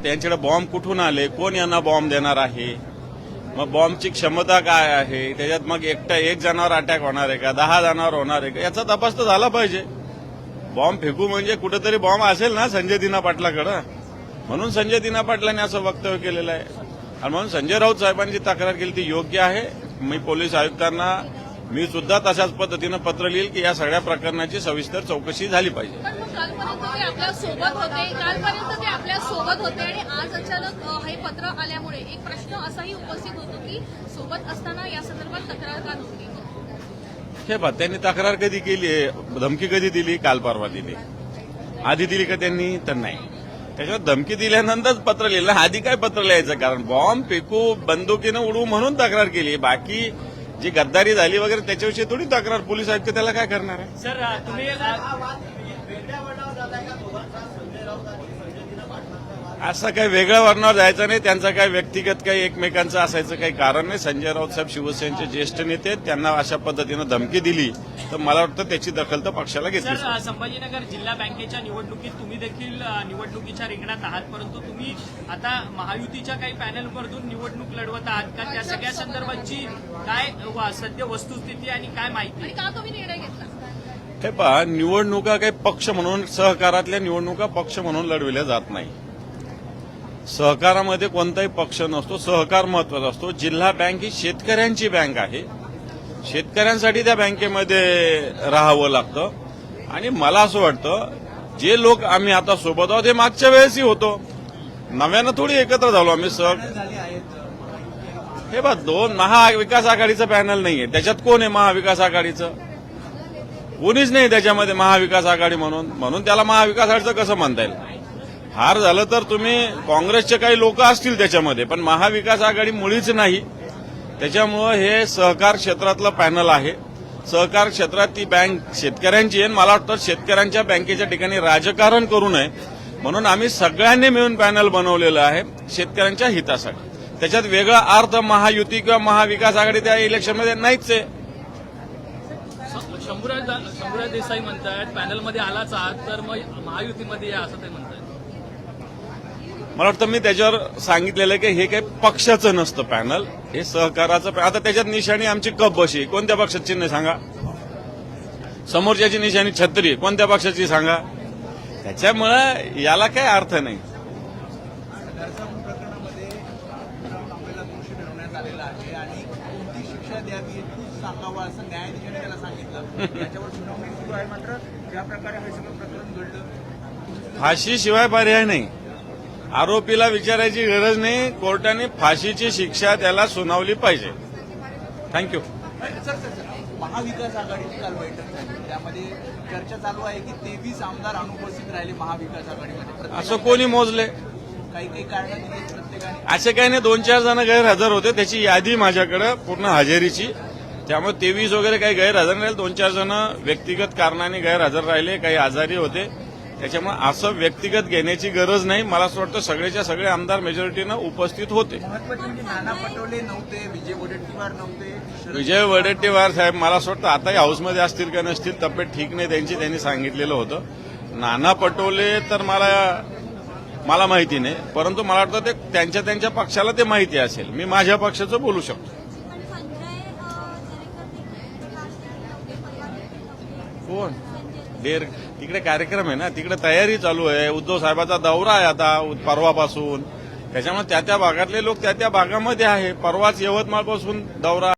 यांच्याकडे बॉम्ब कुठून आले, कोण यांना बॉम्ब देणार आहे, मग बॉम्बची क्षमता काय आहे, त्याच्यात मग एक जणावर अटॅक होणार आहे का, 10 जणांवर होणार आहे का, याचा तपास तर झाला पाहिजे. बॉम्ब फेकू म्हणजे कुठेतरी बॉम्ब असेल ना संजय दिना पाटलाकडं, म्हणून संजय दिना पाटलांनी असं वक्तव्य केलेलं आहे. आणि म्हणून संजय राऊत साहेबांची तक्रार केली ती योग्य आहे. मी पोलीस आयुक्तांना मी सुद्धा तशाच पद्धतीनं पत्र लिहिल की या सगळ्या प्रकरणाची सविस्तर चौकशी झाली पाहिजे. कालपर्यंत ते आपल्या सोबत होते आणि आज अचानक हे पत्र आल्यामुळे एक प्रश्न असाही उपस्थित होतो की सोबत असताना या संदर्भात तक्रार का नव्हती. हे बघ, त्यांनी तक्रार कधी केली, धमकी कधी दिली, काल परवा दिली, आधी दिली का त्यांनी, तर नाही. त्याच्यावर धमकी दिल्यानंतरच पत्र लिहिलं, आधी काय पत्र लिहायचं, कारण बॉम्ब फेकू, बंदुकीनं उडवू म्हणून तक्रार केली. बाकी जी गद्दारी झाली वगैरे त्याच्याविषयी थोडी तक्रार पोलीस आयुक्त त्याला काय करणार आहे. सर तुम्ही असं काही वेगळ्या वर्णावर जायचं नाही, त्यांचा काही व्यक्तिगत काही एकमेकांचं असायचं काही कारण नाही. संजय राऊत साहेब शिवसेनेचे ज्येष्ठ नेते, त्यांना अशा पद्धतीनं धमकी दिली तर मला वाटतं त्याची दखल तर पक्षाला घेतली. सर संभाजीनगर जिल्हा बँकेच्या निवडणुकीत तुम्ही देखील निवडणुकीच्या रिंगणात आहात, परंतु तुम्ही आता महायुतीच्या काही पॅनलमधून निवडणूक लढवत आहात का, त्या सगळ्या संदर्भाची काय सद्य वस्तुस्थिती आणि काय माहिती, का तुम्ही निर्णय घेतला. हे पहा, निवडणुका काही पक्ष म्हणून, सहकारातल्या निवडणुका पक्ष म्हणून लढविल्या जात नाही. सहकारामध्ये कोणताही पक्ष नसतो, सहकार महत्वाचा असतो. जिल्हा बँक ही शेतकऱ्यांची बँक आहे, शेतकऱ्यांसाठी त्या बँकेमध्ये राहावं लागतं. आणि मला असं वाटतं जे लोक आम्ही आता सोबत आहोत ते मागच्या वेळेसही होतो, नव्यानं थोडी एकत्र झालो आम्ही. हे बघ, 2 महाविकास आघाडीचं पॅनल नाहीये, त्याच्यात कोण आहे महाविकास आघाडीचं, कोणीच नाही त्याच्यामध्ये महाविकास आघाडी म्हणून त्याला महाविकास आघाडीचं कसं म्हणता येईल. हार झालं तर तुम्ही काँग्रेसचे काही लोक असतील त्याच्यामध्ये, पण महाविकास आघाडी मुळीच नाही. त्याच्यामुळं हे सहकार क्षेत्रातलं पॅनल आहे. सहकार क्षेत्रात ती बँक शेतकऱ्यांची आहे. मला वाटतं शेतकऱ्यांच्या बँकेच्या ठिकाणी राजकारण करू नये म्हणून आम्ही सगळ्यांनी मिळून पॅनल बनवलेलं आहे शेतकऱ्यांच्या हितासाठी. त्याच्यात वेगळा अर्थ महायुती किंवा महाविकास आघाडी त्या इलेक्शनमध्ये नाहीच आहे. शंभूराज देसाई म्हणतायत पॅनलमध्ये आलाच आहात तर मग महायुतीमध्ये या असं ते म्हणतायत. मला वाटतं मी त्याच्यावर सांगितलेलं की हे काही पक्षाचं नसतं पॅनल, हे सहकाराचं. आता त्याच्यात निशाणी आमची कप बशी, कोणत्या पक्षाची चिन्ह सांगा, समोरच्याची निशाणी छत्री, कोणत्या पक्षाची सांगा. त्याच्यामुळे याला काही अर्थ नाही. आणि कोणती शिक्षा द्यावी तूच सांगावं असं न्यायाधीशाने त्याला सांगितलं. याच्यावर सुनावणी सुरू आहे. मात्र ज्या प्रकारे हे सगळं प्रकरण घडलं, फाशीशिवाय पर्याय नाही. आरोपीला विचारायची गरज नाही, कोर्टाने फाशीची शिक्षा त्याला सुनावली पाहिजे. थँक्यू. महाविकास आघाडीची काल बैठक झाली, त्यामध्ये चर्चा चालू आहे की 23 आमदार अनुपस्थित राहिले महाविकास आघाडीमध्ये. असं कोणी मोजले, काही कारण दिली प्रत्येकाने. असे काही नाही, 2-4 जण गैरहजर होते, त्याची यादी माझ्याकडे पूर्ण हजेरीची. त्यामुळे 23 वगैरे काही गैरहजर नाही, 2-4 जण व्यक्तिगत कारणाने गैरहजर राहिले, काही आजारी होते. त्याच्यामुळे असं व्यक्तिगत घेण्याची गरज नाही. मला असं वाटतं सगळेच्या सगळे आमदार मेजॉरिटीनं उपस्थित होते. महत्वाचे म्हणजे नाना पटोले नव्हते, विजय वडेट्टीवार नव्हते. विजय वडेट्टीवार साहेब मला असं वाटतं आताही हाऊसमध्ये असतील का नसतील, तब्येत ठीक नाही त्यांची, त्यांनी सांगितलेलं होतं. नाना पटोले तर मला माहिती नाही, परंतु मला वाटतं ते त्यांच्या पक्षाला ते माहिती असेल. मी माझ्या पक्षाचं बोलू शकतो. कोण तिकडे कार्यक्रम आहे ना, तिकडे तयारी चालू आहे. उद्धव साहेबांचा दौरा आहे आता परवापासून, त्याच्यामुळे त्या भागातले लोक त्या भागामध्ये आहे. परवाच यवतमाळपासून दौरा